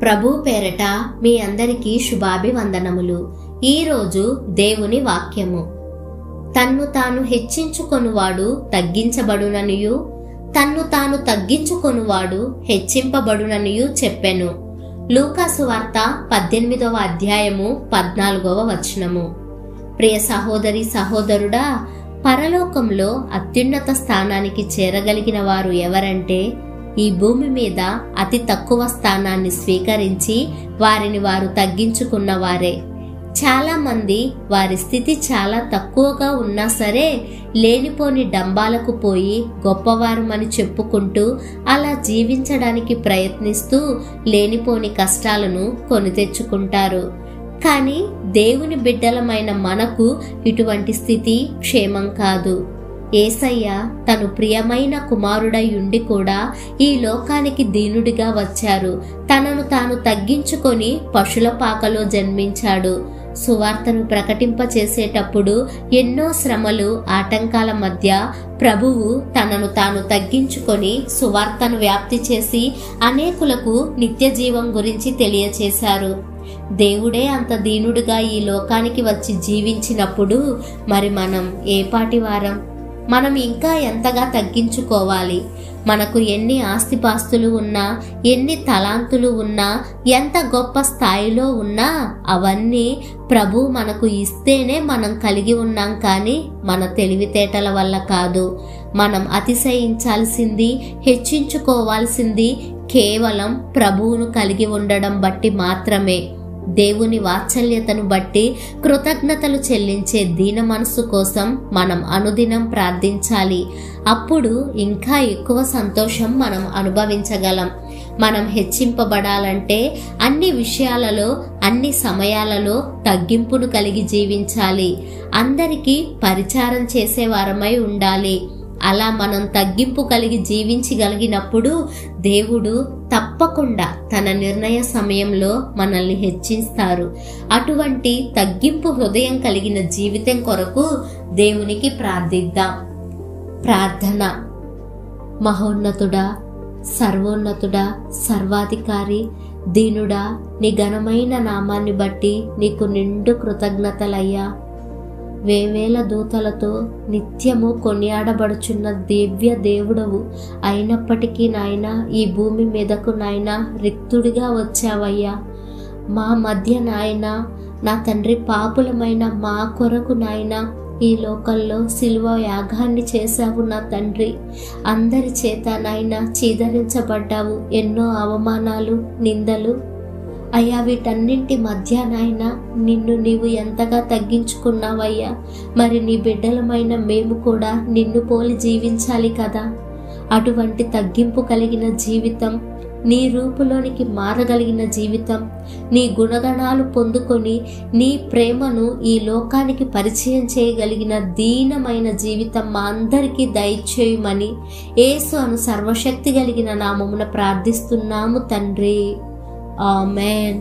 ప్రభు పేరట మీ అందరికీ శుభాభివందనములు. ఈరోజు దేవుని వాక్యము. తన్ను తాను హెచ్చించుకొనువాడు తగ్గించబడుననియు, తన్ను తాను తగ్గించుకొనువాడు హెచ్చింపబడుననియు చెప్పెను. లూకా సువార్త 18వ అధ్యాయము 14వ వచనము. ప్రియ సహోదరి సహోదరుడా, పరలోకంలో అత్యున్నత స్థానానికి చేరగలిగిన వారు ఎవరంటే ఈ భూమి మీద అతి తక్కువ స్థానాన్ని స్వీకరించి వారిని వారు తగ్గించుకున్నవారే. చాలా మంది వారి స్థితి చాలా తక్కువగా ఉన్నా సరే లేనిపోని డంబాలకు పోయి గొప్పవారమని చెప్పుకుంటూ అలా జీవించడానికి ప్రయత్నిస్తూ లేనిపోని కష్టాలను కొని తెచ్చుకుంటారు. కానీ దేవుని బిడ్డలమైన మనకు ఇటువంటి స్థితి క్షేమం కాదు. యేసయ్య తను ప్రియమైన కుమారుడై ఉండి కూడా ఈ లోకానికి దీనుడిగా వచ్చారు. తనను తాను తగ్గించుకొని పశుల పాకలో జన్మించాడు. సువార్తను ప్రకటింపచేసేటప్పుడు ఎన్నో శ్రమలు ఆటంకాల మధ్య ప్రభువు తనను తాను తగ్గించుకొని సువార్తను వ్యాప్తి చేసి అనేకులకు నిత్య జీవం గురించి తెలియచేశారు. దేవుడే అంత దీనుడిగా ఈ లోకానికి వచ్చి జీవించినప్పుడు మరి మనం ఏ పాటి వారం? మనం ఇంకా ఎంతగా తగ్గించుకోవాలి? మనకు ఎన్ని ఆస్తిపాస్తులు ఉన్నా, ఎన్ని తలాంతులు ఉన్నా, ఎంత గొప్ప స్థాయిలో ఉన్నా అవన్నీ ప్రభు మనకు ఇస్తేనే మనం కలిగి ఉన్నాం. కానీ మన తెలివితేటల వల్ల కాదు. మనం అతిశయించాల్సింది, హెచ్చించుకోవాల్సింది కేవలం ప్రభువును కలిగి ఉండడం బట్టి మాత్రమే. దేవుని వాత్సల్యతను బట్టి కృతజ్ఞతలు చెల్లించే దీన మనసు కోసం మనం అనుదినం ప్రార్థించాలి. అప్పుడు ఇంకా ఎక్కువ సంతోషం మనం అనుభవించగలం. మనం హెచ్చింపబడాలంటే అన్ని విషయాలలో, అన్ని సమయాలలో తగ్గింపును కలిగి జీవించాలి. అందరికీ పరిచారం చేసేవారమై ఉండాలి. అలా మనం తగ్గింపు కలిగి జీవించగలిగినప్పుడు దేవుడు తప్పకుండా తన నిర్ణయ సమయంలో మనల్ని హెచ్చిస్తారు. అటువంటి తగ్గింపు హృదయం కలిగిన జీవితం కొరకు దేవునికి ప్రార్థిద్దాం. ప్రార్థన. మహోన్నతుడా, సర్వోన్నతుడా, సర్వాధికారి, దీనుడా, నీ ఘనమైన నామాన్ని బట్టి నీకు నిండు కృతజ్ఞతలయ్యా. వేవేల దూతలతో నిత్యము కొనియాడబడుచున్న దివ్య దేవుడవు అయినప్పటికీ నాయన ఈ భూమి మీదకు నాయన రిక్తుడిగా వచ్చావయ్యా. మా మధ్య నాయన నా తండ్రి పాపులమైన మా కొరకు నాయన ఈ లోకంలో సిలువ యాగాన్ని చేశావు నా తండ్రి. అందరి చేత నాయన చీదరించబడ్డావు. ఎన్నో అవమానాలు, నిందలు అయ్యా, వీటన్నింటి మధ్య నాయన నిన్ను నీవు ఎంతగా తగ్గించుకున్నావయ్యా. మరి నీ బిడ్డలమైన మేము కూడా నిన్ను పోలి జీవించాలి కదా. అటువంటి తగ్గింపు కలిగిన జీవితం, నీ రూపులోనికి మారగలిగిన జీవితం, నీ గుణగణాలు పొందుకొని నీ ప్రేమను ఈ లోకానికి పరిచయం చేయగలిగిన దీనమైన జీవితం మా అందరికీ దయచేయమని యేసు అను సర్వశక్తి కలిగిన నామమున ప్రార్థిస్తున్నాము తండ్రి. ఆమేన్.